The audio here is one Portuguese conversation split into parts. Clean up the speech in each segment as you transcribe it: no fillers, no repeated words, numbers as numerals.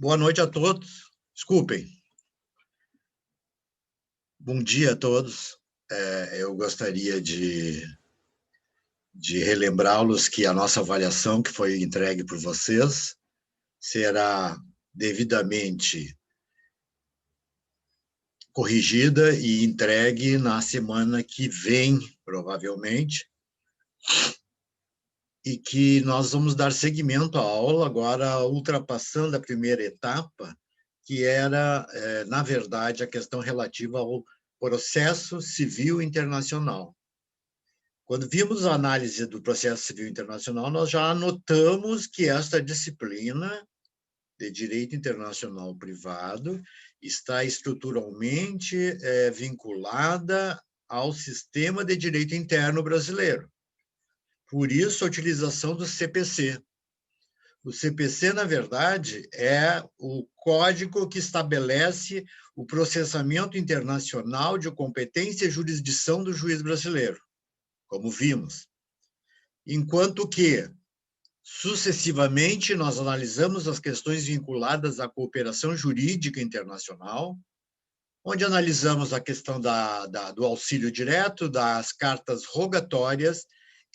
Boa noite a todos. Desculpem. Bom dia a todos. Eu gostaria de relembrá-los que a nossa avaliação, que foi entregue por vocês, será devidamente corrigida e entregue na semana que vem, provavelmente, e que nós vamos dar seguimento à aula, agora ultrapassando a primeira etapa, que era, na verdade, a questão relativa ao processo civil internacional. Quando vimos a análise do processo civil internacional, nós já anotamos que esta disciplina de direito internacional privado está estruturalmente vinculada ao sistema de direito interno brasileiro. Por isso, a utilização do CPC. O CPC, na verdade, é o código que estabelece o processamento internacional de competência e jurisdição do juiz brasileiro, como vimos. Enquanto que, sucessivamente, nós analisamos as questões vinculadas à cooperação jurídica internacional, onde analisamos a questão do auxílio direto, das cartas rogatórias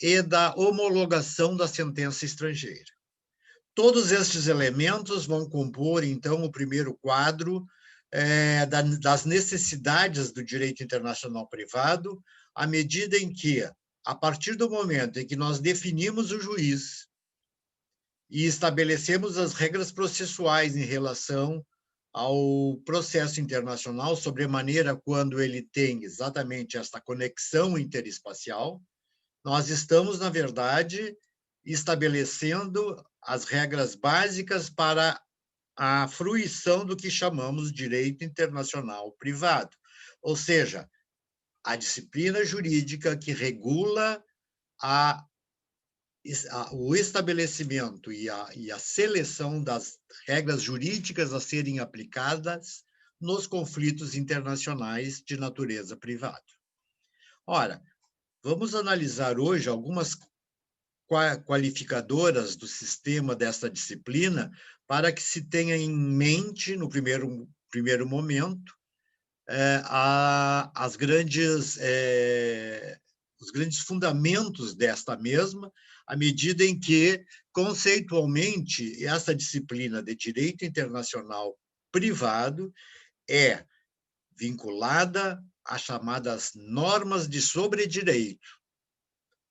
e da homologação da sentença estrangeira. Todos estes elementos vão compor, então, o primeiro quadro das necessidades do direito internacional privado, à medida em que, a partir do momento em que nós definimos o juiz e estabelecemos as regras processuais em relação ao processo internacional, sobremaneira quando ele tem exatamente esta conexão interespacial, nós estamos, na verdade, estabelecendo as regras básicas para a fruição do que chamamos de direito internacional privado, ou seja, a disciplina jurídica que regula o estabelecimento e a seleção das regras jurídicas a serem aplicadas nos conflitos internacionais de natureza privada. Ora, vamos analisar hoje algumas qualificadoras do sistema desta disciplina para que se tenha em mente, no primeiro momento, os grandes fundamentos desta mesma, à medida em que, conceitualmente, essa disciplina de direito internacional privado é vinculada às chamadas normas de sobredireito,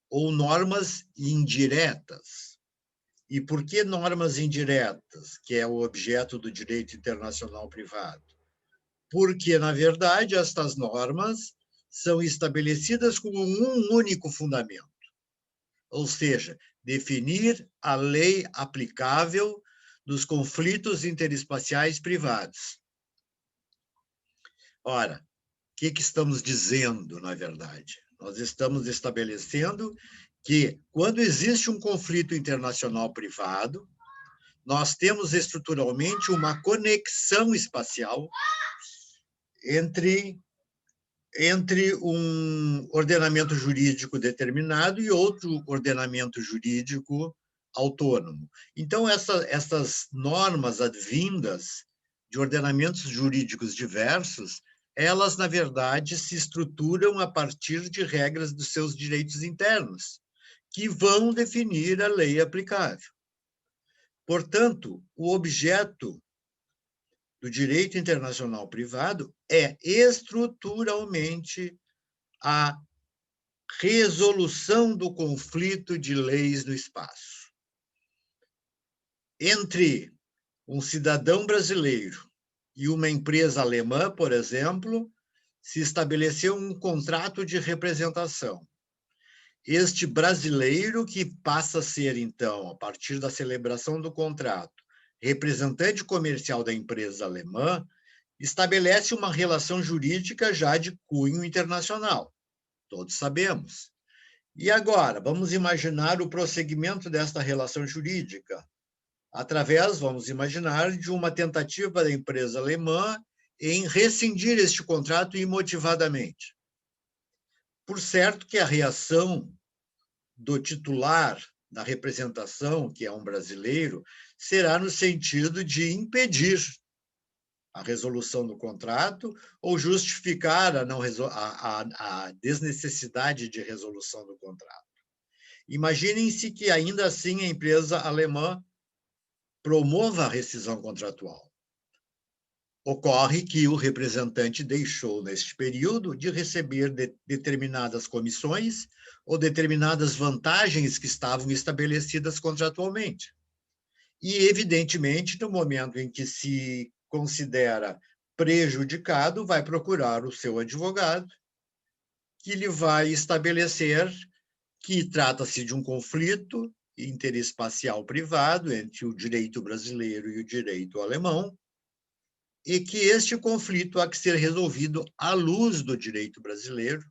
ou normas indiretas. E por que normas indiretas, que é o objeto do direito internacional privado? Porque, na verdade, estas normas são estabelecidas com um único fundamento, ou seja, definir a lei aplicável dos conflitos interespaciais privados. Ora, o que estamos dizendo, na verdade? Nós estamos estabelecendo que, quando existe um conflito internacional privado, nós temos estruturalmente uma conexão espacial entre um ordenamento jurídico determinado e outro ordenamento jurídico autônomo. Então, essas normas advindas de ordenamentos jurídicos diversos, elas, na verdade, se estruturam a partir de regras dos seus direitos internos, que vão definir a lei aplicável. Portanto, o objeto do direito internacional privado é estruturalmente a resolução do conflito de leis no espaço. Entre um cidadão brasileiro e uma empresa alemã, por exemplo, se estabeleceu um contrato de representação. Este brasileiro, que passa a ser, então, a partir da celebração do contrato, representante comercial da empresa alemã, estabelece uma relação jurídica já de cunho internacional. Todos sabemos. E agora, vamos imaginar o prosseguimento desta relação jurídica, vamos imaginar, de uma tentativa da empresa alemã em rescindir este contrato imotivadamente. Por certo que a reação do titular da representação, que é um brasileiro, será no sentido de impedir a resolução do contrato ou justificar a desnecessidade de resolução do contrato. Imaginem-se que, ainda assim, a empresa alemã promova a rescisão contratual. Ocorre que o representante deixou, neste período, de receber determinadas comissões ou determinadas vantagens que estavam estabelecidas contratualmente. E, evidentemente, no momento em que se considera prejudicado, vai procurar o seu advogado, que lhe vai estabelecer que trata-se de um conflito interespacial privado entre o direito brasileiro e o direito alemão, e que este conflito há que ser resolvido à luz do direito brasileiro,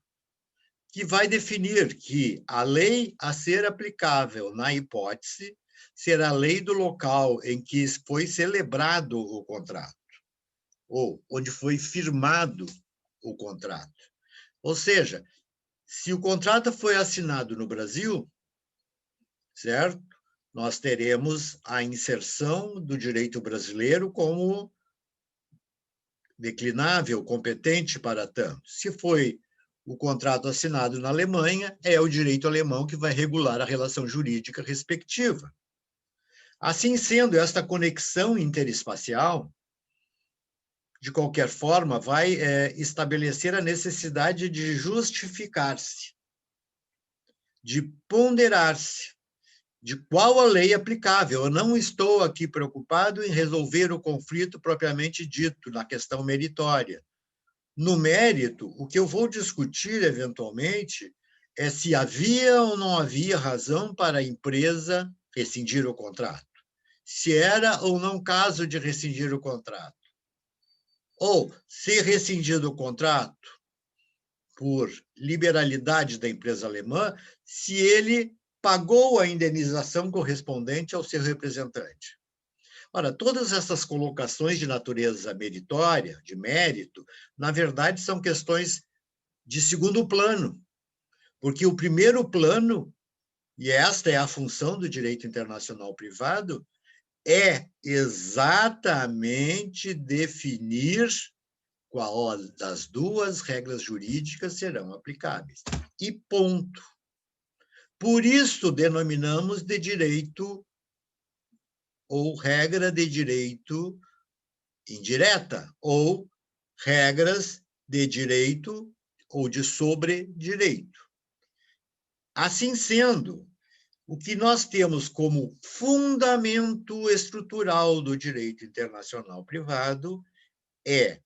que vai definir que a lei a ser aplicável na hipótese será a lei do local em que foi celebrado o contrato, ou onde foi firmado o contrato. Ou seja, se o contrato foi assinado no Brasil, certo? Nós teremos a inserção do direito brasileiro como declinável, competente para tanto. Se foi o contrato assinado na Alemanha, é o direito alemão que vai regular a relação jurídica respectiva. Assim sendo, esta conexão interespacial, de qualquer forma, vai estabelecer a necessidade de justificar-se, de ponderar-se, de qual a lei aplicável. Eu não estou aqui preocupado em resolver o conflito propriamente dito, na questão meritória. No mérito, o que eu vou discutir, eventualmente, é se havia ou não havia razão para a empresa rescindir o contrato. Se era ou não caso de rescindir o contrato. Ou, se rescindido o contrato por liberalidade da empresa alemã, se ele pagou a indenização correspondente ao seu representante. Ora, todas essas colocações de natureza meritória, de mérito, na verdade, são questões de segundo plano, porque o primeiro plano, e esta é a função do direito internacional privado, é exatamente definir qual das duas regras jurídicas serão aplicáveis. E ponto. Por isso, denominamos de direito ou regra de direito indireta, ou regras de direito ou de sobredireito. Assim sendo, o que nós temos como fundamento estrutural do direito internacional privado é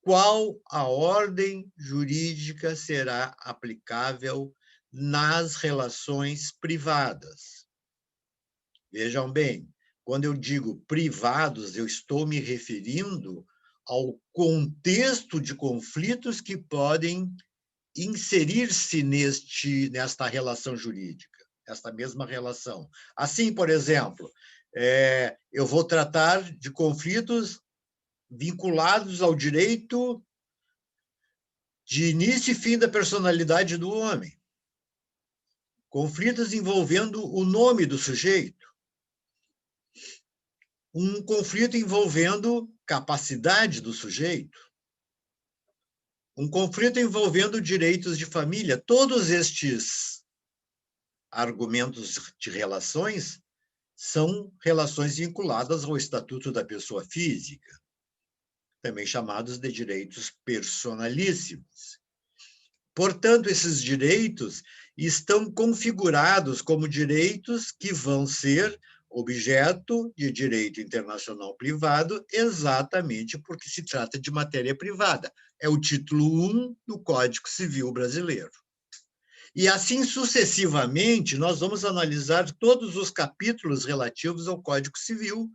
qual a ordem jurídica será aplicável nas relações privadas. Vejam bem, quando eu digo privados, eu estou me referindo ao contexto de conflitos que podem inserir-se nesta relação jurídica, esta mesma relação. Assim, por exemplo, eu vou tratar de conflitos vinculados ao direito de início e fim da personalidade do homem. Conflitos envolvendo o nome do sujeito. Um conflito envolvendo capacidade do sujeito. Um conflito envolvendo direitos de família. Todos estes argumentos de relações são relações vinculadas ao Estatuto da Pessoa Física, também chamados de direitos personalíssimos. Portanto, esses direitos estão configurados como direitos que vão ser objeto de direito internacional privado exatamente porque se trata de matéria privada. É o título 1 do Código Civil brasileiro. E assim sucessivamente, nós vamos analisar todos os capítulos relativos ao Código Civil,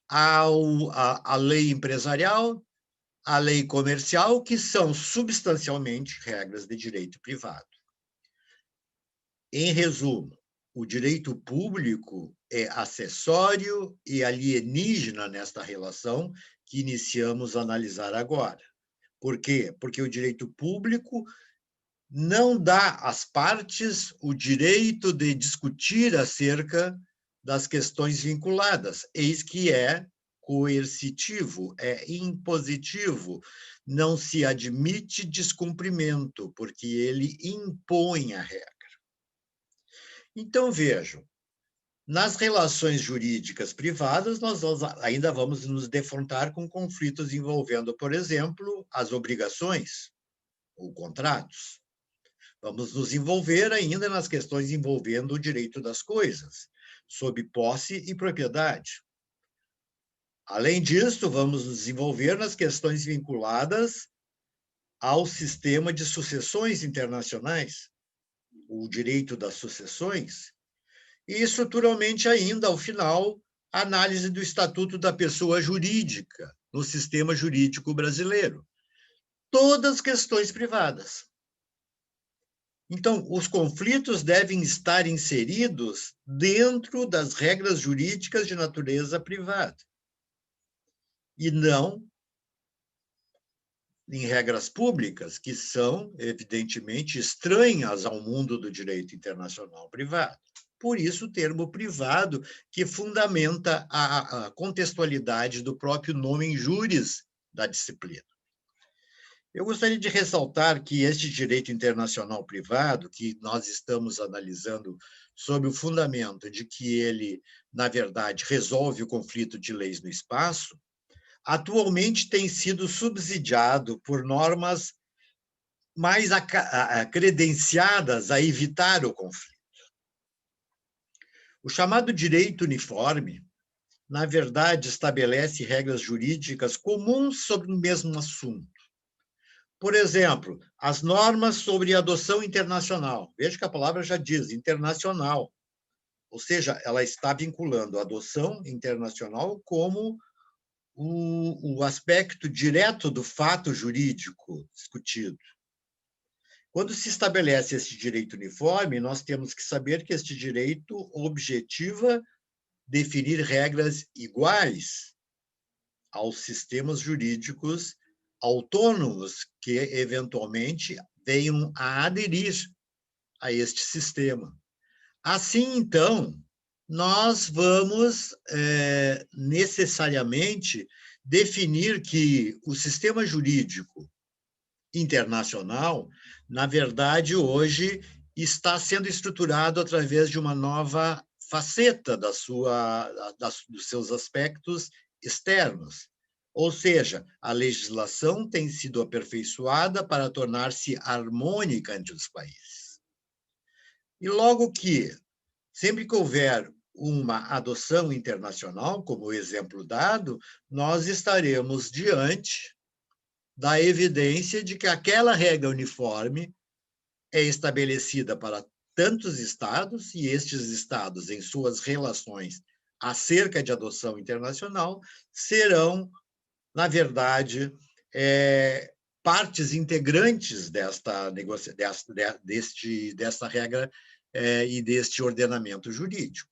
à lei empresarial, à lei comercial, que são substancialmente regras de direito privado. Em resumo, o direito público é acessório e alienígena nesta relação que iniciamos a analisar agora. Por quê? Porque o direito público não dá às partes o direito de discutir acerca das questões vinculadas, eis que é coercitivo, é impositivo, não se admite descumprimento, porque ele impõe a regra. Então, vejam, nas relações jurídicas privadas, nós ainda vamos nos defrontar com conflitos envolvendo, por exemplo, as obrigações ou contratos. Vamos nos envolver ainda nas questões envolvendo o direito das coisas, sob posse e propriedade. Além disso, vamos nos envolver nas questões vinculadas ao sistema de sucessões internacionais, o direito das sucessões, e estruturalmente ainda, ao final, a análise do Estatuto da Pessoa Jurídica no sistema jurídico brasileiro. Todas questões privadas. Então, os conflitos devem estar inseridos dentro das regras jurídicas de natureza privada e não em regras públicas, que são, evidentemente, estranhas ao mundo do direito internacional privado. Por isso, o termo privado, que fundamenta a contextualidade do próprio nome juris da disciplina. Eu gostaria de ressaltar que este direito internacional privado, que nós estamos analisando sob o fundamento de que ele, na verdade, resolve o conflito de leis no espaço, atualmente tem sido subsidiado por normas mais credenciadas a evitar o conflito. O chamado direito uniforme, na verdade, estabelece regras jurídicas comuns sobre o mesmo assunto. Por exemplo, as normas sobre adoção internacional. Veja que a palavra já diz internacional, ou seja, ela está vinculando a adoção internacional como o aspecto direto do fato jurídico discutido. Quando se estabelece esse direito uniforme, nós temos que saber que este direito objetiva definir regras iguais aos sistemas jurídicos autônomos que, eventualmente, venham a aderir a este sistema. Assim, então, nós vamos necessariamente definir que o sistema jurídico internacional, na verdade, hoje está sendo estruturado através de uma nova faceta dos seus aspectos externos. Ou seja, a legislação tem sido aperfeiçoada para tornar-se harmônica entre os países. E logo que, sempre que houver uma adoção internacional, como o exemplo dado, nós estaremos diante da evidência de que aquela regra uniforme é estabelecida para tantos estados, e estes estados, em suas relações acerca de adoção internacional, serão, na verdade, partes integrantes desta regra e deste ordenamento jurídico.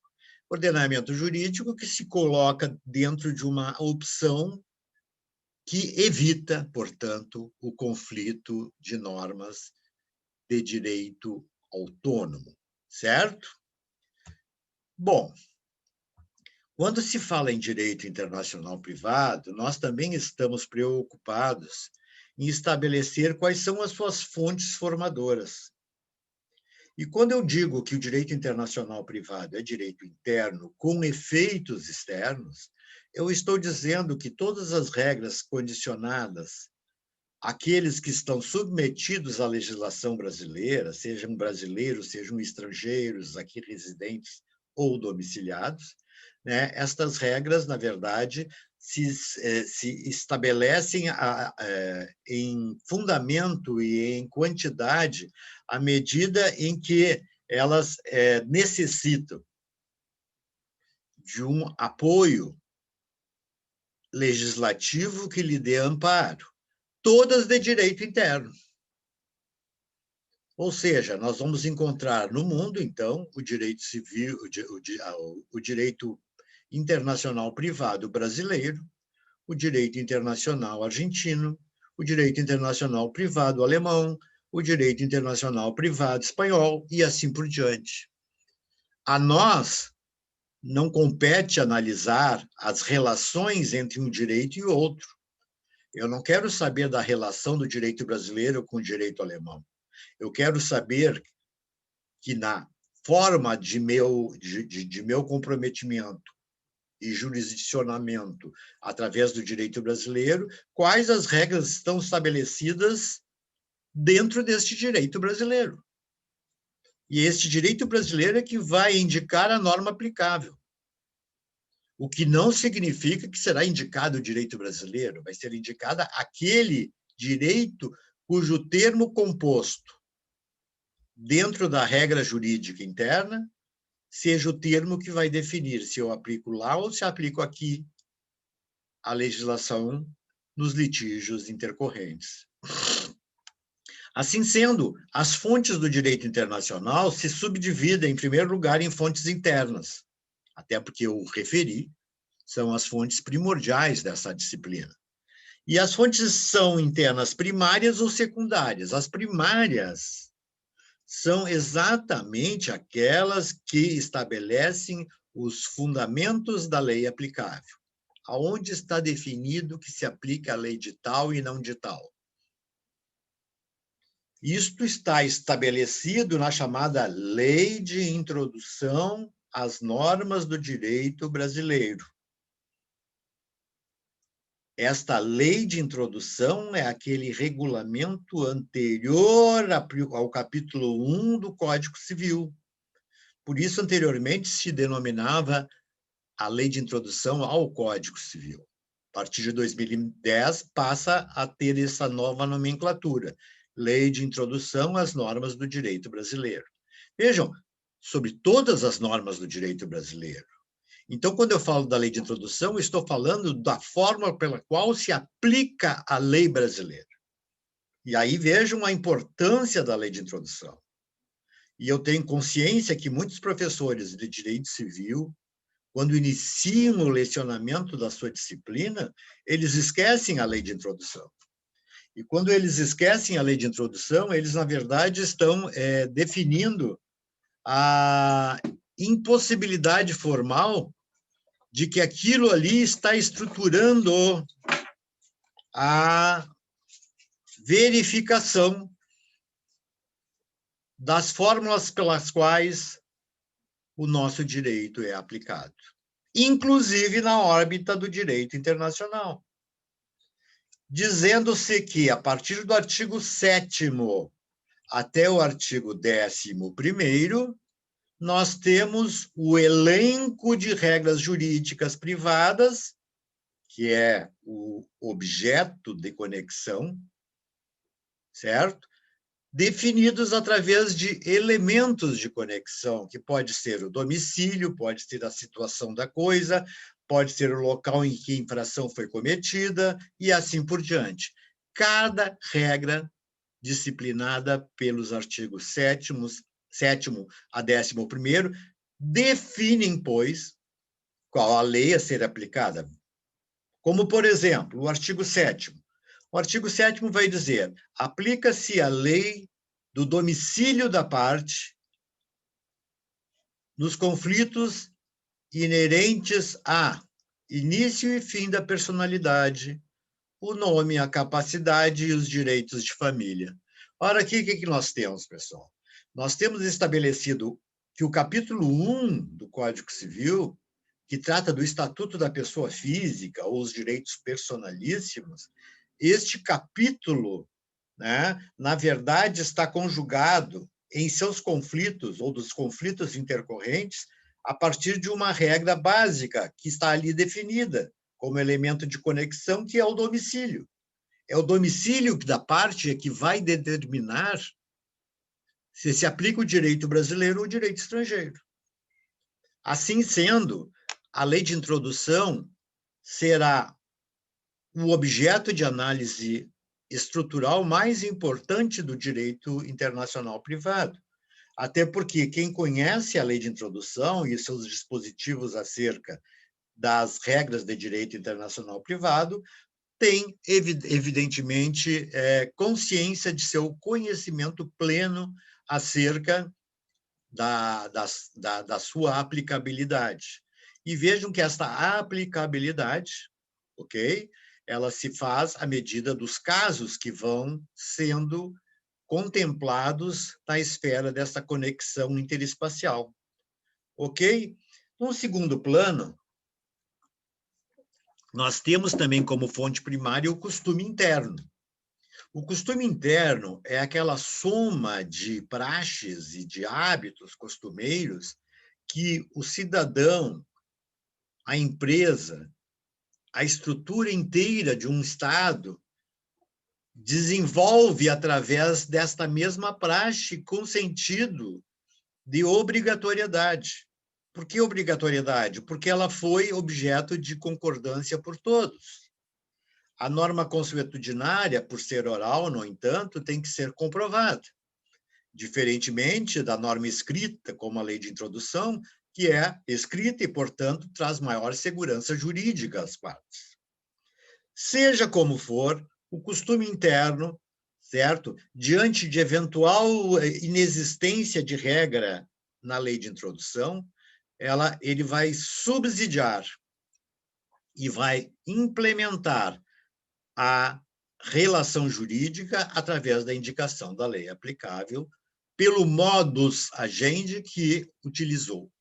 Ordenamento jurídico que se coloca dentro de uma opção que evita, portanto, o conflito de normas de direito autônomo, certo? Bom, quando se fala em direito internacional privado, nós também estamos preocupados em estabelecer quais são as suas fontes formadoras. E quando eu digo que o direito internacional privado é direito interno com efeitos externos, eu estou dizendo que todas as regras condicionadas àqueles que estão submetidos à legislação brasileira, sejam brasileiros, sejam estrangeiros, aqui residentes ou domiciliados, né, estas regras, na verdade, se estabelecem em fundamento e em quantidade à medida em que elas necessitam de um apoio legislativo que lhe dê amparo, todas de direito interno. Ou seja, nós vamos encontrar no mundo, então, o direito civil, o direito internacional privado brasileiro, o direito internacional argentino, o direito internacional privado alemão, o direito internacional privado espanhol e assim por diante. A nós não compete analisar as relações entre um direito e outro. Eu não quero saber da relação do direito brasileiro com o direito alemão. Eu quero saber que na forma de meu comprometimento e jurisdicionamento através do direito brasileiro, quais as regras estão estabelecidas dentro deste direito brasileiro. E este direito brasileiro é que vai indicar a norma aplicável. O que não significa que será indicado o direito brasileiro, vai ser indicada aquele direito cujo termo composto dentro da regra jurídica interna seja o termo que vai definir se eu aplico lá ou se aplico aqui a legislação nos litígios intercorrentes. Assim sendo, as fontes do direito internacional se subdividem, em primeiro lugar, em fontes internas, até porque eu referi, são as fontes primordiais dessa disciplina. E as fontes são internas primárias ou secundárias. As primárias são exatamente aquelas que estabelecem os fundamentos da lei aplicável. Aonde está definido que se aplica a lei de tal e não de tal? Isto está estabelecido na chamada Lei de Introdução às Normas do Direito Brasileiro. Esta lei de introdução é aquele regulamento anterior ao capítulo 1 do Código Civil. Por isso, anteriormente, se denominava a lei de introdução ao Código Civil. A partir de 2010, passa a ter essa nova nomenclatura, Lei de Introdução às Normas do Direito Brasileiro. Vejam, sobre todas as normas do direito brasileiro. Então, quando eu falo da lei de introdução, eu estou falando da forma pela qual se aplica a lei brasileira. E aí vejam a importância da lei de introdução. E eu tenho consciência que muitos professores de direito civil, quando iniciam o lecionamento da sua disciplina, eles esquecem a lei de introdução. E quando eles esquecem a lei de introdução, eles, na verdade, estão definindo a impossibilidade formal de que aquilo ali está estruturando a verificação das fórmulas pelas quais o nosso direito é aplicado, inclusive na órbita do direito internacional, dizendo-se que, a partir do artigo 7º até o artigo 11º, nós temos o elenco de regras jurídicas privadas, que é o objeto de conexão, certo? Definidos através de elementos de conexão, que pode ser o domicílio, pode ser a situação da coisa, pode ser o local em que a infração foi cometida, e assim por diante. Cada regra disciplinada pelos artigos 7º a 11º, definem, pois, qual a lei a ser aplicada. Como, por exemplo, o artigo 7º. O artigo 7º vai dizer: aplica-se a lei do domicílio da parte nos conflitos inerentes a início e fim da personalidade, o nome, a capacidade e os direitos de família. Ora, aqui, o que nós temos, pessoal? Nós temos estabelecido que o capítulo 1 do Código Civil, que trata do Estatuto da Pessoa Física, ou os direitos personalíssimos, este capítulo, né, na verdade, está conjugado em seus conflitos, ou dos conflitos intercorrentes, a partir de uma regra básica que está ali definida como elemento de conexão, que é o domicílio. É o domicílio da parte que vai determinar se aplica o direito brasileiro ou o direito estrangeiro. Assim sendo, a lei de introdução será o objeto de análise estrutural mais importante do direito internacional privado. Até porque quem conhece a lei de introdução e seus dispositivos acerca das regras de direito internacional privado tem, evidentemente, consciência de seu conhecimento pleno acerca da sua aplicabilidade. E vejam que esta aplicabilidade, ok? Ela se faz à medida dos casos que vão sendo contemplados na esfera dessa conexão interespacial, ok? No segundo plano, nós temos também como fonte primária o costume interno. O costume interno é aquela soma de praxes e de hábitos costumeiros que o cidadão, a empresa, a estrutura inteira de um Estado desenvolve através desta mesma praxe com sentido de obrigatoriedade. Por que obrigatoriedade? Porque ela foi objeto de concordância por todos. A norma consuetudinária, por ser oral, no entanto, tem que ser comprovada, diferentemente da norma escrita, como a lei de introdução, que é escrita e, portanto, traz maior segurança jurídica às partes. Seja como for, o costume interno, certo? Diante de eventual inexistência de regra na lei de introdução, ele vai subsidiar e vai implementar a relação jurídica através da indicação da lei aplicável pelo modus agendi que utilizou.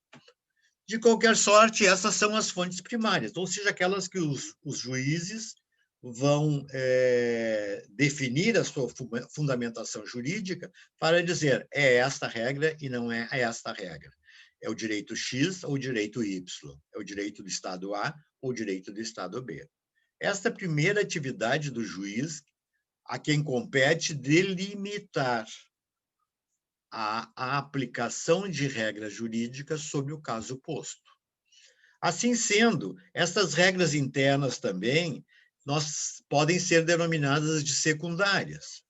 De qualquer sorte, essas são as fontes primárias, ou seja, aquelas que os juízes vão definir a sua fundamentação jurídica para dizer é esta regra e não é esta regra. É o direito X ou o direito Y, é o direito do Estado A ou o direito do Estado B. Esta primeira atividade do juiz, a quem compete delimitar a aplicação de regras jurídicas sobre o caso posto. Assim sendo, essas regras internas também podem ser denominadas de secundárias.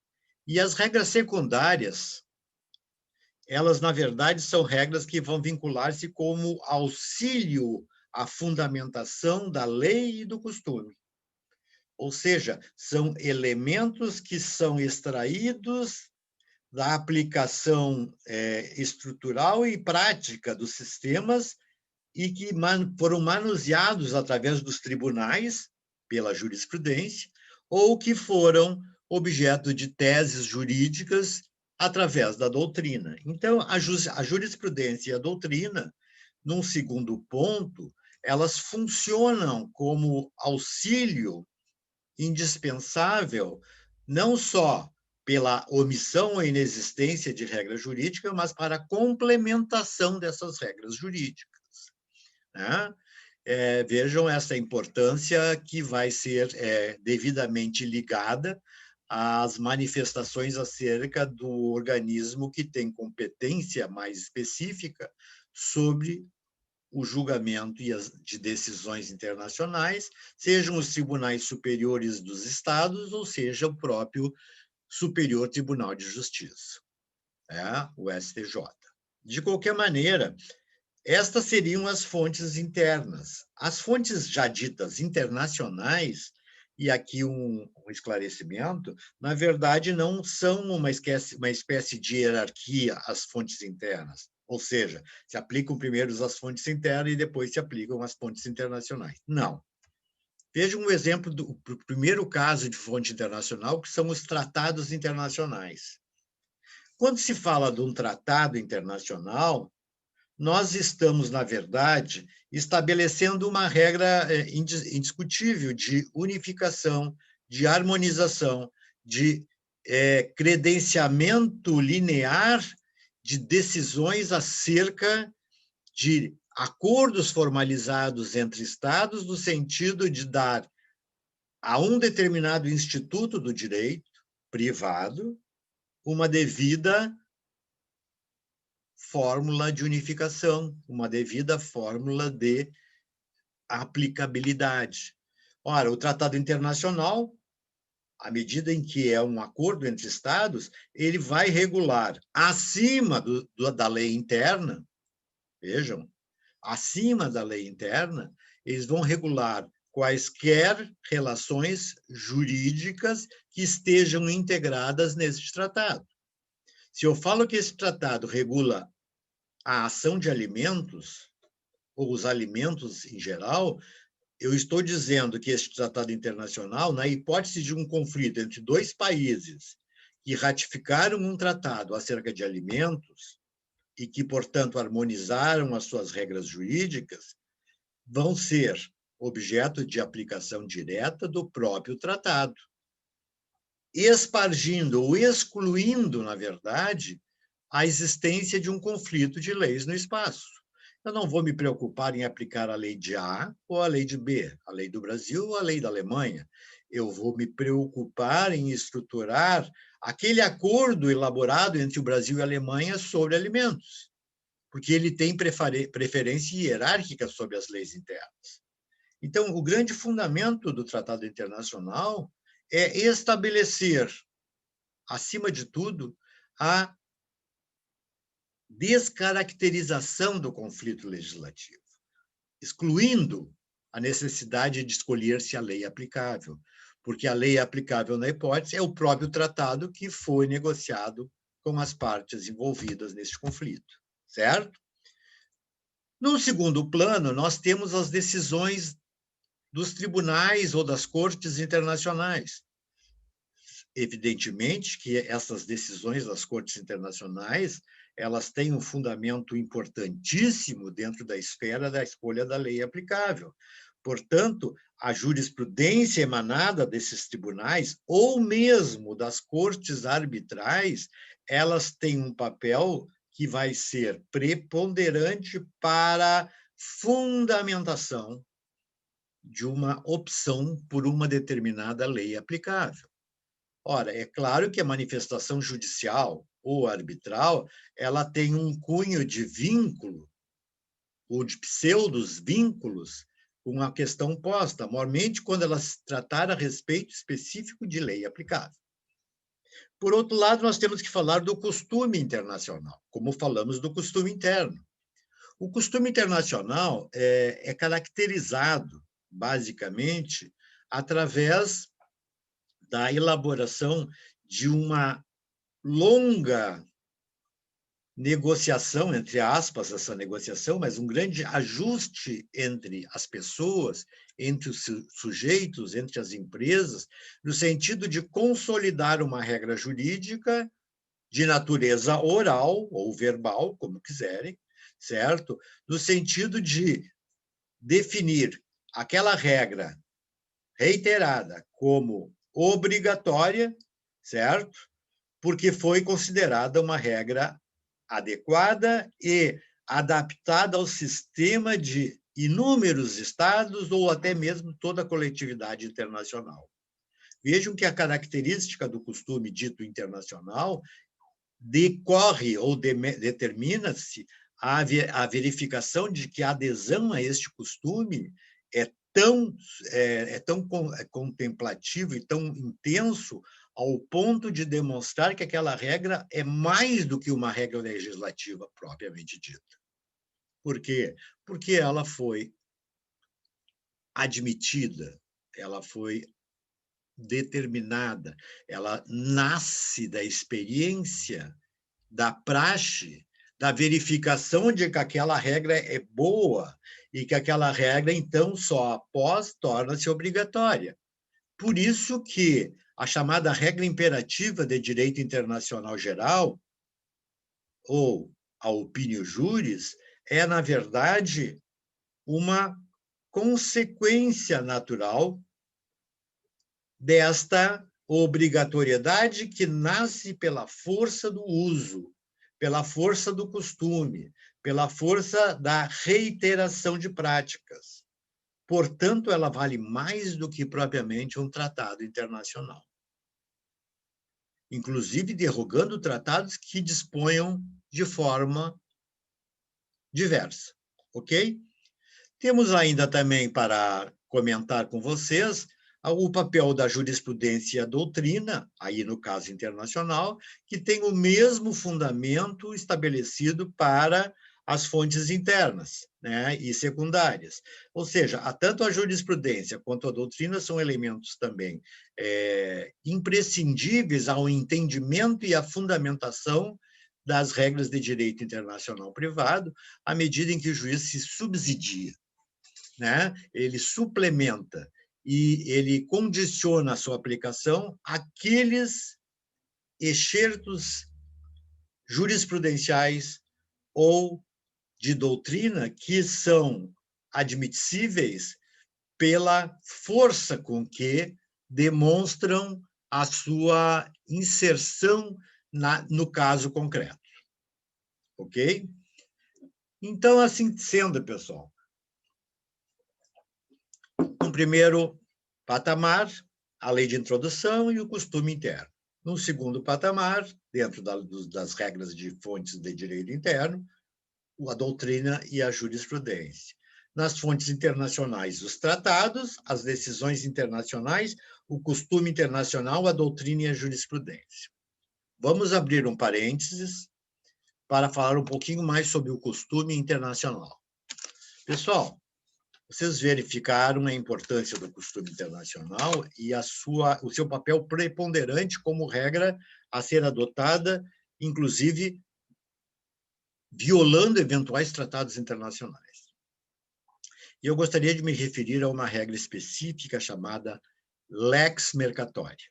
E as regras secundárias, elas, na verdade, são regras que vão vincular-se como auxílio à fundamentação da lei e do costume. Ou seja, são elementos que são extraídos da aplicação estrutural e prática dos sistemas e que foram manuseados através dos tribunais, pela jurisprudência, ou que foram objeto de teses jurídicas através da doutrina. Então, a jurisprudência e a doutrina, num segundo ponto, elas funcionam como auxílio indispensável, não só pela omissão ou inexistência de regra jurídica, mas para a complementação dessas regras jurídicas. Né? Vejam essa importância que vai ser devidamente ligada às manifestações acerca do organismo que tem competência mais específica sobre o julgamento de decisões internacionais, sejam os tribunais superiores dos estados, ou seja, o próprio Superior Tribunal de Justiça, o STJ. De qualquer maneira, estas seriam as fontes internas. As fontes já ditas internacionais, e aqui um esclarecimento, na verdade, não são uma espécie de hierarquia as fontes internas. Ou seja, se aplicam primeiro as fontes internas e depois se aplicam as fontes internacionais. Não. Veja um exemplo do primeiro caso de fonte internacional, que são os tratados internacionais. Quando se fala de um tratado internacional, nós estamos, na verdade, estabelecendo uma regra indiscutível de unificação, de harmonização, de credenciamento linear de decisões acerca de acordos formalizados entre Estados, no sentido de dar a um determinado instituto do direito privado uma devida fórmula de unificação, uma devida fórmula de aplicabilidade. Ora, o tratado internacional, à medida em que é um acordo entre Estados, ele vai regular acima da lei interna, vejam, acima da lei interna, eles vão regular quaisquer relações jurídicas que estejam integradas nesse tratado. Se eu falo que esse tratado regula a ação de alimentos, ou os alimentos em geral, eu estou dizendo que este tratado internacional, na hipótese de um conflito entre dois países que ratificaram um tratado acerca de alimentos e que, portanto, harmonizaram as suas regras jurídicas, vão ser objeto de aplicação direta do próprio tratado, espargindo ou excluindo, na verdade, a existência de um conflito de leis no espaço. Eu não vou me preocupar em aplicar a lei de A ou a lei de B, a lei do Brasil ou a lei da Alemanha. Eu vou me preocupar em estruturar aquele acordo elaborado entre o Brasil e a Alemanha sobre alimentos, porque ele tem preferência hierárquica sobre as leis internas. Então, o grande fundamento do Tratado Internacional é estabelecer, acima de tudo, a descaracterização do conflito legislativo, excluindo a necessidade de escolher-se a lei aplicável, porque a lei aplicável na hipótese é o próprio tratado que foi negociado com as partes envolvidas neste conflito, certo? No segundo plano, nós temos as decisões dos tribunais ou das cortes internacionais. Evidentemente que essas decisões das cortes internacionais, elas têm um fundamento importantíssimo dentro da esfera da escolha da lei aplicável. Portanto, a jurisprudência emanada desses tribunais, ou mesmo das cortes arbitrais, elas têm um papel que vai ser preponderante para fundamentação de uma opção por uma determinada lei aplicável. Ora, é claro que a manifestação judicial ou arbitral, ela tem um cunho de vínculo, ou de pseudos vínculos, com a questão posta, mormente quando ela se tratar a respeito específico de lei aplicável. Por outro lado, nós temos que falar do costume internacional, como falamos do costume interno. O costume internacional é caracterizado, basicamente, através da elaboração de uma longa negociação, entre aspas, essa negociação, mas um grande ajuste entre as pessoas, entre os sujeitos, entre as empresas, no sentido de consolidar uma regra jurídica de natureza oral ou verbal, como quiserem, certo? No sentido de definir aquela regra reiterada como obrigatória, certo? Porque foi considerada uma regra adequada e adaptada ao sistema de inúmeros estados ou até mesmo toda a coletividade internacional. Vejam que a característica do costume dito internacional decorre ou determina-se a verificação de que a adesão a este costume é tão contemplativo e tão intenso ao ponto de demonstrar que aquela regra é mais do que uma regra legislativa propriamente dita. Por quê? Porque ela foi admitida, ela foi determinada, ela nasce da experiência, da praxe, da verificação de que aquela regra é boa e que aquela regra, então, só após torna-se obrigatória. Por isso que a chamada regra imperativa de direito internacional geral, ou a opinio juris, é, na verdade, uma consequência natural desta obrigatoriedade que nasce pela força do uso, pela força do costume, pela força da reiteração de práticas. Portanto, ela vale mais do que propriamente um tratado internacional. Inclusive derrogando tratados que disponham de forma diversa, ok? Temos ainda também para comentar com vocês o papel da jurisprudência e a doutrina, aí no caso internacional, que tem o mesmo fundamento estabelecido para as fontes internas, né, e secundárias. Ou seja, tanto a jurisprudência quanto a doutrina são elementos também imprescindíveis ao entendimento e à fundamentação das regras de direito internacional privado, à medida em que o juiz se subsidia, né? Ele suplementa e ele condiciona a sua aplicação àqueles excertos jurisprudenciais ou de doutrina que são admissíveis pela força com que demonstram a sua inserção no caso concreto. Ok? Então, assim sendo, pessoal, no primeiro patamar, a lei de introdução e o costume interno. No segundo patamar, dentro das regras de fontes de direito interno, a doutrina e a jurisprudência. Nas fontes internacionais, os tratados, as decisões internacionais, o costume internacional, a doutrina e a jurisprudência. Vamos abrir um parênteses para falar um pouquinho mais sobre o costume internacional. Pessoal, vocês verificaram a importância do costume internacional e o seu papel preponderante como regra a ser adotada, inclusive violando eventuais tratados internacionais. E eu gostaria de me referir a uma regra específica chamada lex mercatoria.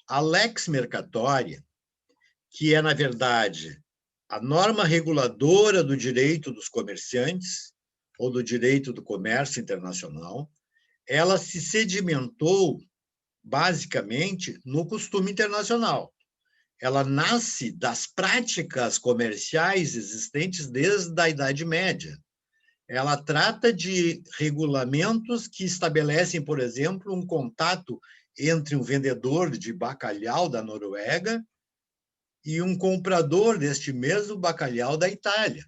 A lex mercatoria, que é, na verdade, a norma reguladora do direito dos comerciantes ou do direito do comércio internacional, ela se sedimentou, basicamente, no costume internacional. Ela nasce das práticas comerciais existentes desde a Idade Média. Ela trata de regulamentos que estabelecem, por exemplo, um contato entre um vendedor de bacalhau da Noruega e um comprador deste mesmo bacalhau da Itália.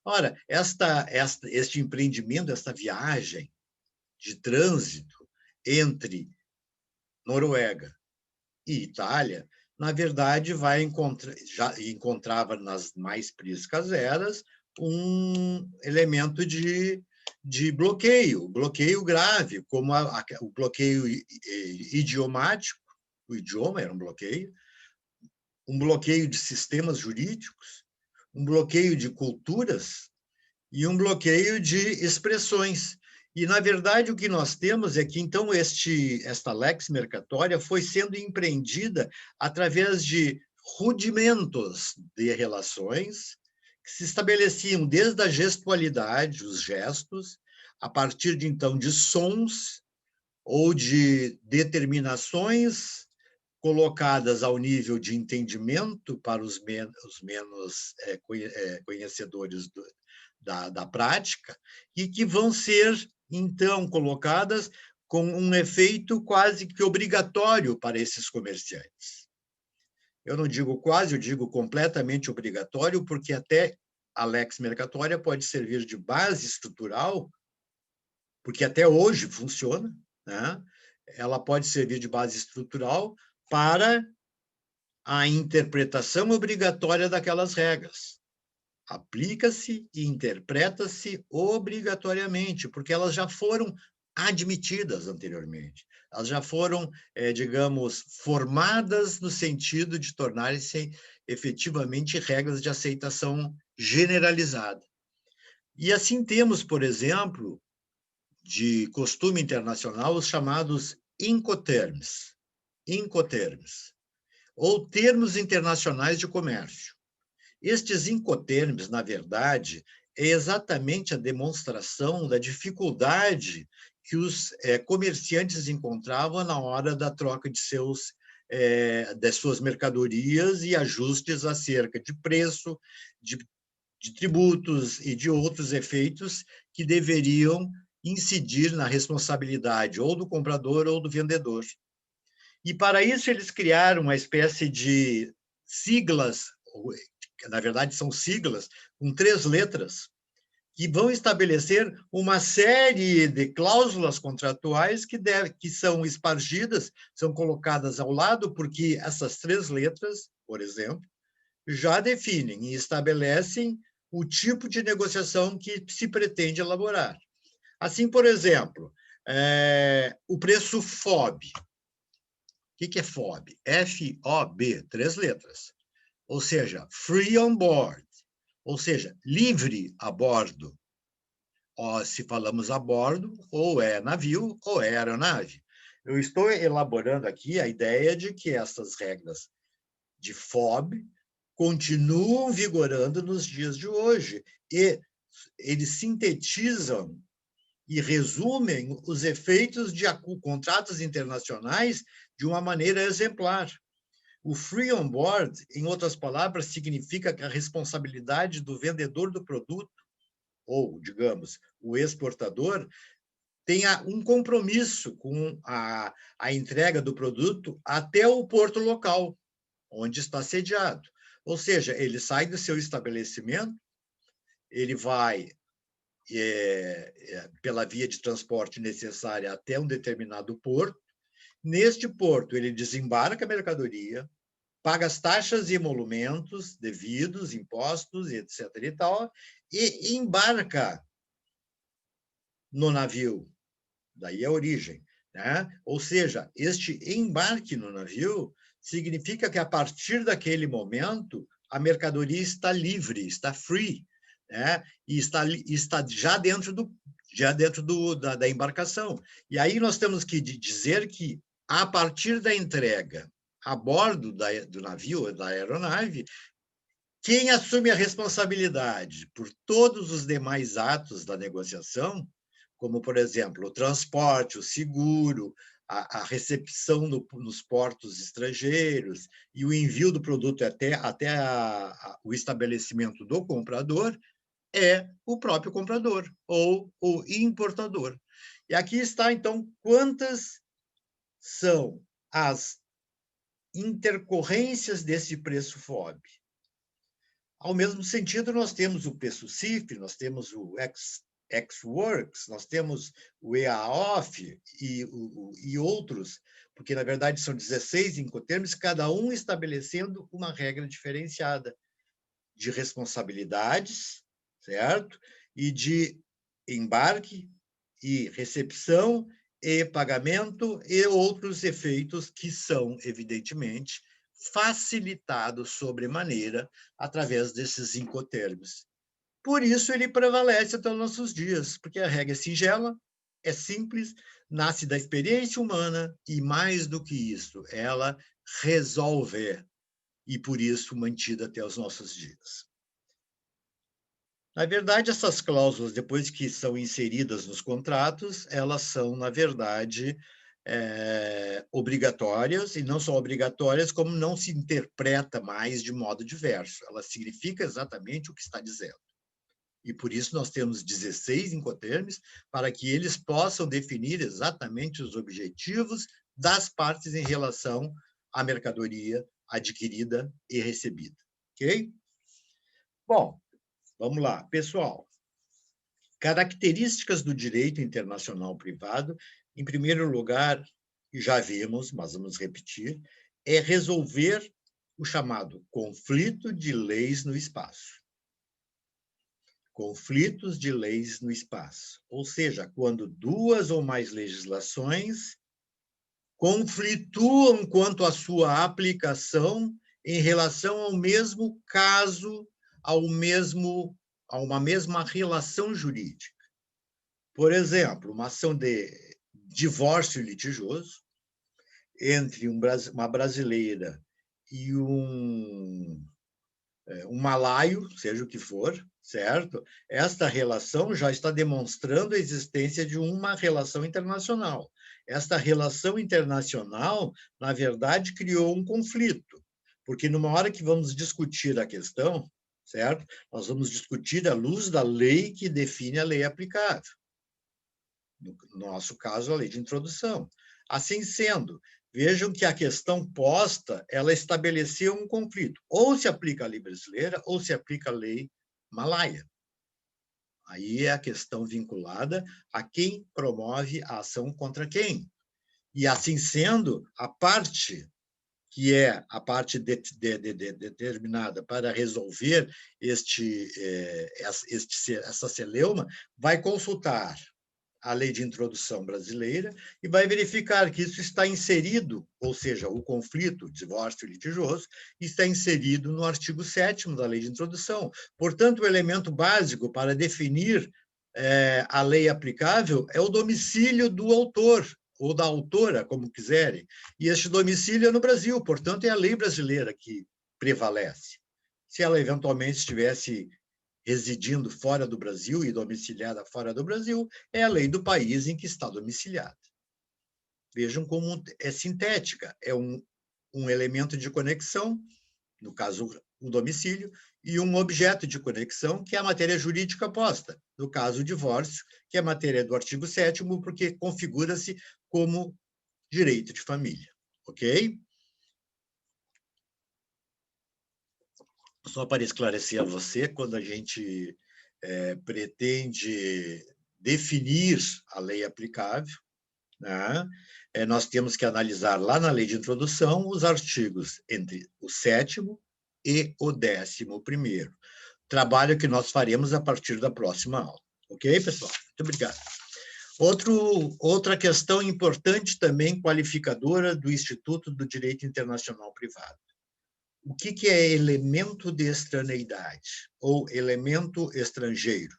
Ora, este empreendimento, esta viagem de trânsito entre Noruega e Itália, na verdade, já encontrava nas mais priscas eras um elemento de bloqueio grave, como o bloqueio idiomático, o idioma era um bloqueio de sistemas jurídicos, um bloqueio de culturas e um bloqueio de expressões. E, na verdade, o que nós temos é que, então, esta lex mercatoria foi sendo empreendida através de rudimentos de relações que se estabeleciam desde a gestualidade, os gestos, a partir de, então, de sons ou de determinações colocadas ao nível de entendimento para os menos conhecedores da prática e que vão ser, então, colocadas com um efeito quase que obrigatório para esses comerciantes. Eu não digo quase, eu digo completamente obrigatório, porque até a lex mercatoria pode servir de base estrutural, porque até hoje funciona, né? Ela pode servir de base estrutural para a interpretação obrigatória daquelas regras. Aplica-se e interpreta-se obrigatoriamente, porque elas já foram admitidas anteriormente. Elas já foram, digamos, formadas no sentido de tornarem-se efetivamente regras de aceitação generalizada. E assim temos, por exemplo, de costume internacional, os chamados Incoterms, ou termos internacionais de comércio. Estes Incoterms, na verdade, é exatamente a demonstração da dificuldade que os comerciantes encontravam na hora da troca das suas mercadorias e ajustes acerca de preço, de tributos e de outros efeitos que deveriam incidir na responsabilidade ou do comprador ou do vendedor. E, para isso, eles criaram uma espécie de siglas, na verdade, são siglas, com 3 letras, que vão estabelecer uma série de cláusulas contratuais que são espargidas, são colocadas ao lado, porque essas 3 letras, por exemplo, já definem e estabelecem o tipo de negociação que se pretende elaborar. Assim, por exemplo, o preço FOB. O que é FOB? F-O-B, 3 letras. Ou seja, free on board, ou seja, livre a bordo. Se falamos a bordo, ou é navio ou é aeronave. Eu estou elaborando aqui a ideia de que essas regras de FOB continuam vigorando nos dias de hoje, e eles sintetizam e resumem os efeitos de contratos internacionais de uma maneira exemplar. O free on board, em outras palavras, significa que a responsabilidade do vendedor do produto, ou, digamos, o exportador, tenha um compromisso com a entrega do produto até o porto local, onde está sediado. Ou seja, ele sai do seu estabelecimento, ele vai pela via de transporte necessária até um determinado porto. Neste porto, ele desembarca a mercadoria, paga as taxas e emolumentos devidos, impostos, etc. e tal, e embarca no navio. Daí a origem, né? Ou seja, este embarque no navio significa que, a partir daquele momento, a mercadoria está livre, está free, né? E está já dentro da embarcação. E aí nós temos que dizer que, a partir da entrega a bordo do navio, da aeronave, quem assume a responsabilidade por todos os demais atos da negociação, como, por exemplo, o transporte, o seguro, a recepção nos portos estrangeiros e o envio do produto até o estabelecimento do comprador, é o próprio comprador ou o importador. E aqui está, então, quantas são as intercorrências desse preço FOB. Ao mesmo sentido, nós temos o PSUCIF, nós temos o Ex-Works, nós temos o EAOF e outros, porque, na verdade, são 16 incoterms, cada um estabelecendo uma regra diferenciada de responsabilidades, certo? E de embarque e recepção e pagamento e outros efeitos que são, evidentemente, facilitados sobremaneira através desses incoterms. Por isso ele prevalece até os nossos dias, porque a regra é singela, é simples, nasce da experiência humana e, mais do que isso, ela resolve, e por isso mantida até os nossos dias. Na verdade, essas cláusulas, depois que são inseridas nos contratos, elas são, na verdade, obrigatórias, e não só obrigatórias, como não se interpreta mais de modo diverso. Ela significa exatamente o que está dizendo. E por isso nós temos 16 incoterms, para que eles possam definir exatamente os objetivos das partes em relação à mercadoria adquirida e recebida. Ok? Bom, vamos lá, pessoal. Características do direito internacional privado, em primeiro lugar, já vimos, mas vamos repetir, é resolver o chamado conflito de leis no espaço. Conflitos de leis no espaço, ou seja, quando duas ou mais legislações conflituam quanto à sua aplicação em relação ao mesmo caso, a uma mesma relação jurídica. Por exemplo, uma ação de divórcio litigioso entre uma brasileira e um malaio, seja o que for, certo? Esta relação já está demonstrando a existência de uma relação internacional. Esta relação internacional, na verdade, criou um conflito, porque numa hora que vamos discutir a questão, certo? Nós vamos discutir à luz da lei que define a lei aplicável. No nosso caso, a lei de introdução. Assim sendo, vejam que a questão posta, ela estabeleceu um conflito. Ou se aplica a lei brasileira, ou se aplica a lei malaia. Aí é a questão vinculada a quem promove a ação contra quem. E assim sendo, a parte que é a parte determinada para resolver essa celeuma, vai consultar a lei de introdução brasileira e vai verificar que isso está inserido, ou seja, o conflito, divórcio litigioso, está inserido no artigo 7º da lei de introdução. Portanto, o elemento básico para definir a lei aplicável é o domicílio do autor, ou da autora, como quiserem. E este domicílio é no Brasil, portanto, é a lei brasileira que prevalece. Se ela eventualmente estivesse residindo fora do Brasil e domiciliada fora do Brasil, é a lei do país em que está domiciliada. Vejam como é sintética, é um elemento de conexão, no caso, o domicílio, e um objeto de conexão, que é a matéria jurídica posta, no caso, o divórcio, que é a matéria do artigo 7º, porque configura-se como direito de família, ok? Só para esclarecer a você, quando a gente pretende definir a lei aplicável, né, nós temos que analisar lá na lei de introdução os artigos entre o 7º e o 11º. Trabalho que nós faremos a partir da próxima aula. Ok, pessoal? Muito obrigado. Outra questão importante também, qualificadora do Instituto do Direito Internacional Privado. O que é elemento de estraneidade ou elemento estrangeiro?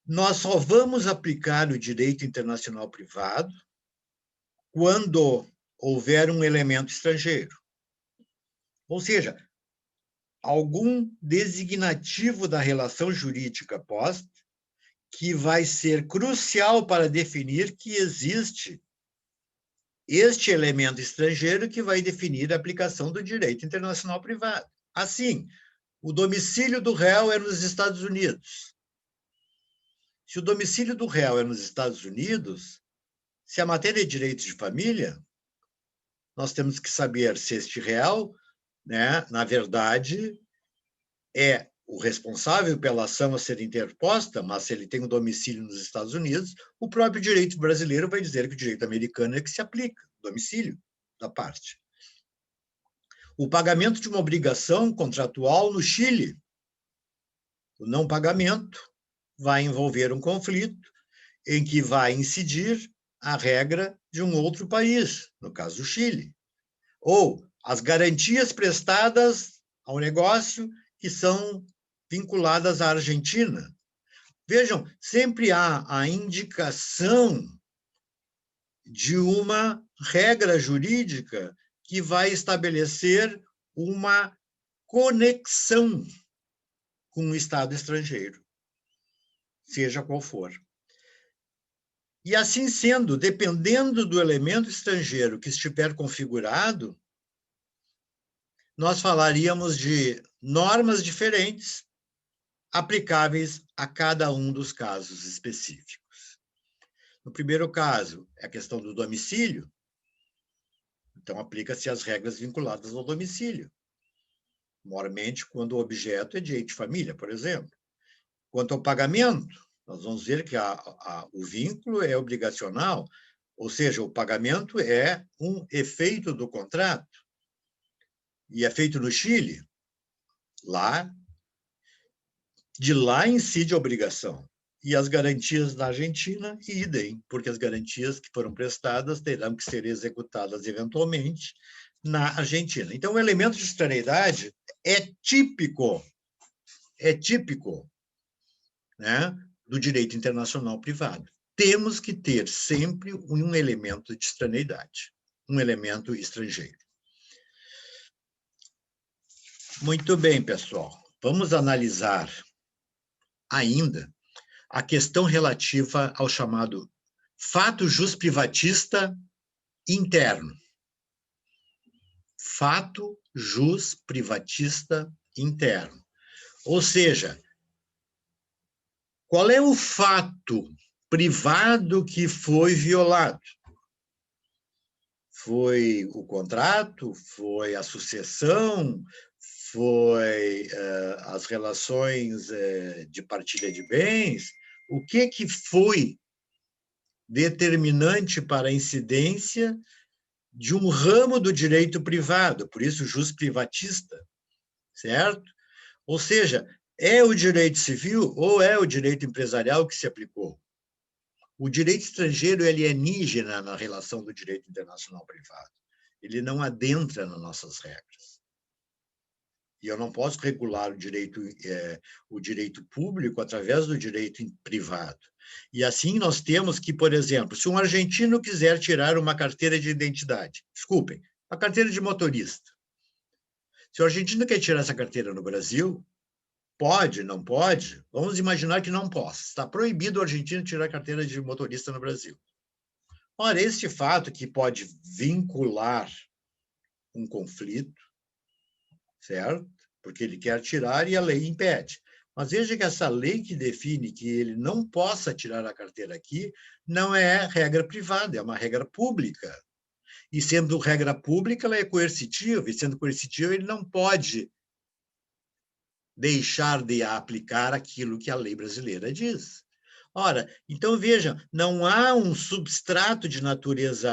Nós só vamos aplicar o direito internacional privado quando houver um elemento estrangeiro. Ou seja, algum designativo da relação jurídica posta que vai ser crucial para definir que existe este elemento estrangeiro que vai definir a aplicação do direito internacional privado. Assim, o domicílio do réu é nos Estados Unidos. Se o domicílio do réu é nos Estados Unidos, se a matéria é direito de família, nós temos que saber se este réu, né, na verdade, é o responsável pela ação a ser interposta, mas se ele tem um domicílio nos Estados Unidos, o próprio direito brasileiro vai dizer que o direito americano é que se aplica, o domicílio da parte. O pagamento de uma obrigação contratual no Chile, o não pagamento vai envolver um conflito em que vai incidir a regra de um outro país, no caso o Chile. Ou as garantias prestadas ao negócio que são vinculadas à Argentina. Vejam, sempre há a indicação de uma regra jurídica que vai estabelecer uma conexão com o Estado estrangeiro, seja qual for. E assim sendo, dependendo do elemento estrangeiro que estiver configurado, nós falaríamos de normas diferentes aplicáveis a cada um dos casos específicos. No primeiro caso, é a questão do domicílio, então aplica-se as regras vinculadas ao domicílio, mormente quando o objeto é direito de família, por exemplo. Quanto ao pagamento, nós vamos ver que o vínculo é obrigacional, ou seja, o pagamento é um efeito do contrato, e é feito no Chile, de lá incide a obrigação. E as garantias na Argentina, idem, porque as garantias que foram prestadas terão que ser executadas eventualmente na Argentina. Então, o elemento de extraneidade é típico, né, do direito internacional privado. Temos que ter sempre um elemento de extraneidade, um elemento estrangeiro. Muito bem, pessoal. Vamos analisar ainda a questão relativa ao chamado fato jus privatista interno. Fato jus privatista interno. Ou seja, qual é o fato privado que foi violado? Foi o contrato? Foi a sucessão? Foi as relações de partilha de bens? O que foi determinante para a incidência de um ramo do direito privado, por isso jus privatista, certo? Ou seja, é o direito civil ou é o direito empresarial que se aplicou? O direito estrangeiro é alienígena na relação do direito internacional privado. Ele não adentra nas nossas regras. E eu não posso regular o direito público através do direito privado. E assim nós temos que, por exemplo, se um argentino quiser tirar uma carteira de identidade, desculpem, a carteira de motorista. Se o argentino quer tirar essa carteira no Brasil, pode, não pode? Vamos imaginar que não possa. Está proibido o argentino tirar a carteira de motorista no Brasil. Ora, este fato que pode vincular um conflito, certo? Porque ele quer tirar e a lei impede. Mas veja que essa lei que define que ele não possa tirar a carteira aqui não é regra privada, é uma regra pública. E sendo regra pública, ela é coercitiva, e sendo coercitiva, ele não pode deixar de aplicar aquilo que a lei brasileira diz. Ora, então vejam, não há um substrato de natureza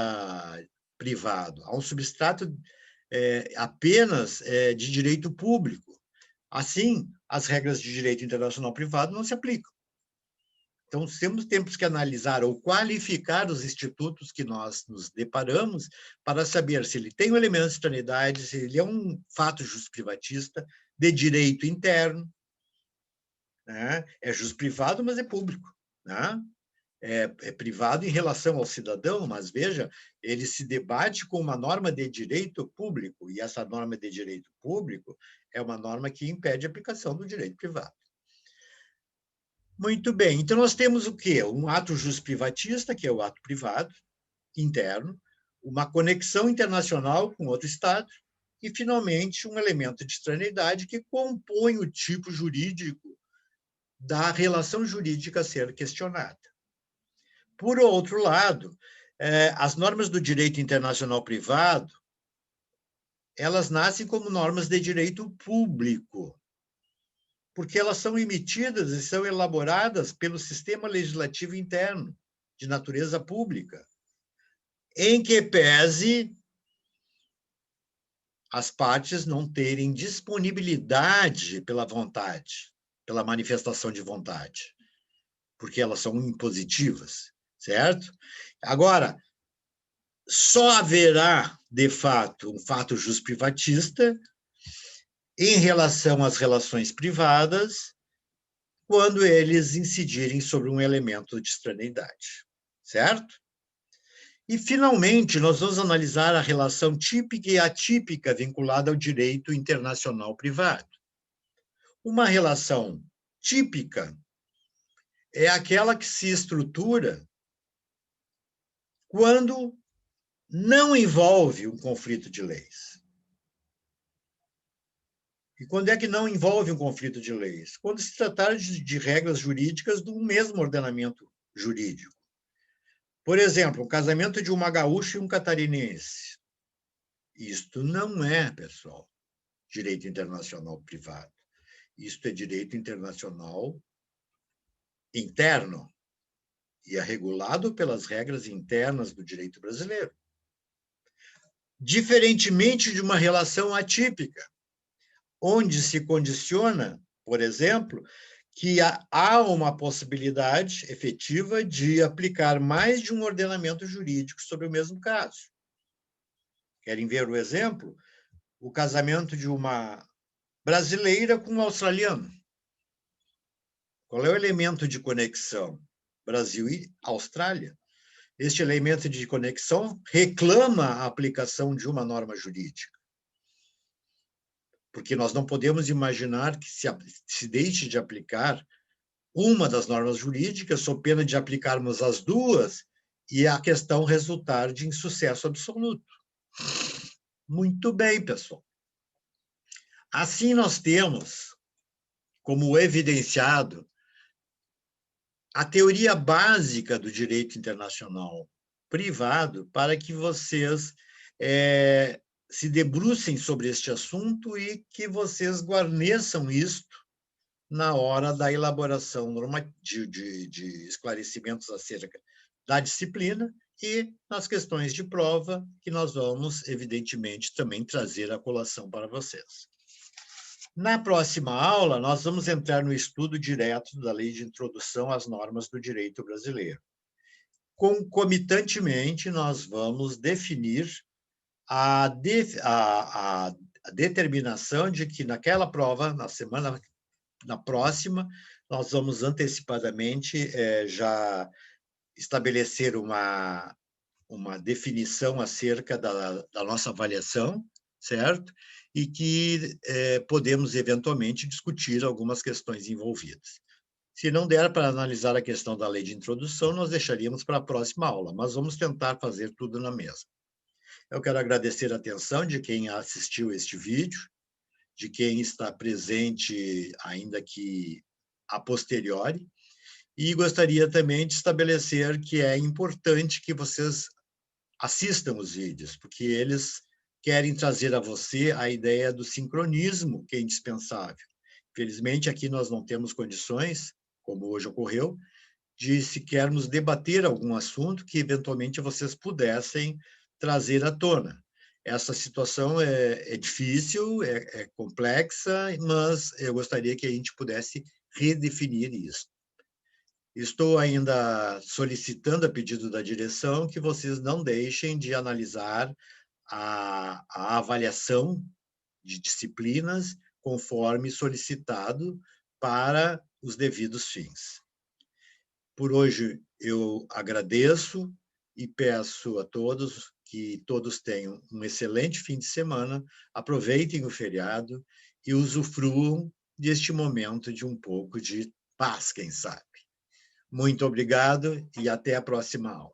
privado, há um substrato apenas de direito público. Assim, as regras de direito internacional privado não se aplicam. Então, temos que analisar ou qualificar os institutos que nós nos deparamos para saber se ele tem um elemento de extraneidade, se ele é um fato justprivatista de direito interno, né? É justprivado, mas é público, né? É privado em relação ao cidadão, mas veja, ele se debate com uma norma de direito público, e essa norma de direito público é uma norma que impede a aplicação do direito privado. Muito bem, então nós temos o quê? Um ato justprivatista, que é o ato privado, interno, uma conexão internacional com outro Estado, e, finalmente, um elemento de extraneidade que compõe o tipo jurídico da relação jurídica a ser questionada. Por outro lado, as normas do direito internacional privado, elas nascem como normas de direito público, porque elas são emitidas e são elaboradas pelo sistema legislativo interno, de natureza pública, em que pese as partes não terem disponibilidade pela vontade, pela manifestação de vontade, porque elas são impositivas, certo? Agora, só haverá, de fato, um fato justprivatista em relação às relações privadas quando eles incidirem sobre um elemento de extraneidade, certo? E, finalmente, nós vamos analisar a relação típica e atípica vinculada ao direito internacional privado. Uma relação típica é aquela que se estrutura quando não envolve um conflito de leis. E quando é que não envolve um conflito de leis? Quando se tratar de regras jurídicas do mesmo ordenamento jurídico. Por exemplo, o casamento de uma gaúcha e um catarinense. Isto não é, pessoal, direito internacional privado. Isto é direito internacional interno e é regulado pelas regras internas do direito brasileiro. Diferentemente de uma relação atípica, onde se condiciona, por exemplo, que há uma possibilidade efetiva de aplicar mais de um ordenamento jurídico sobre o mesmo caso. Querem ver o exemplo? O casamento de uma brasileira com um australiano. Qual é o elemento de conexão? Brasil e Austrália. Este elemento de conexão reclama a aplicação de uma norma jurídica. Porque nós não podemos imaginar que se deixe de aplicar uma das normas jurídicas, sob pena de aplicarmos as duas e a questão resultar de insucesso absoluto. Muito bem, pessoal. Assim, nós temos, como evidenciado, a teoria básica do direito internacional privado para que vocês se debrucem sobre este assunto e que vocês guarneçam isto na hora da elaboração de esclarecimentos acerca da disciplina e nas questões de prova, que nós vamos, evidentemente, também trazer a colação para vocês. Na próxima aula, nós vamos entrar no estudo direto da Lei de Introdução às Normas do Direito Brasileiro. Concomitantemente, nós vamos definir a determinação de que naquela prova, na próxima, nós vamos antecipadamente já estabelecer uma definição acerca da nossa avaliação, certo? E que podemos, eventualmente, discutir algumas questões envolvidas. Se não der para analisar a questão da lei de introdução, nós deixaríamos para a próxima aula, mas vamos tentar fazer tudo na mesma. Eu quero agradecer a atenção de quem assistiu este vídeo, de quem está presente, ainda que a posteriori, e gostaria também de estabelecer que é importante que vocês assistam os vídeos, porque eles querem trazer a você a ideia do sincronismo, que é indispensável. Felizmente, aqui nós não temos condições, como hoje ocorreu, de sequermos debater algum assunto que, eventualmente, vocês pudessem trazer à tona. Essa situação é difícil, é complexa, mas eu gostaria que a gente pudesse redefinir isso. Estou ainda solicitando, a pedido da direção, que vocês não deixem de analisar a avaliação de disciplinas conforme solicitado para os devidos fins. Por hoje, eu agradeço e peço a todos que todos tenham um excelente fim de semana, aproveitem o feriado e usufruam deste momento de um pouco de paz, quem sabe. Muito obrigado e até a próxima aula.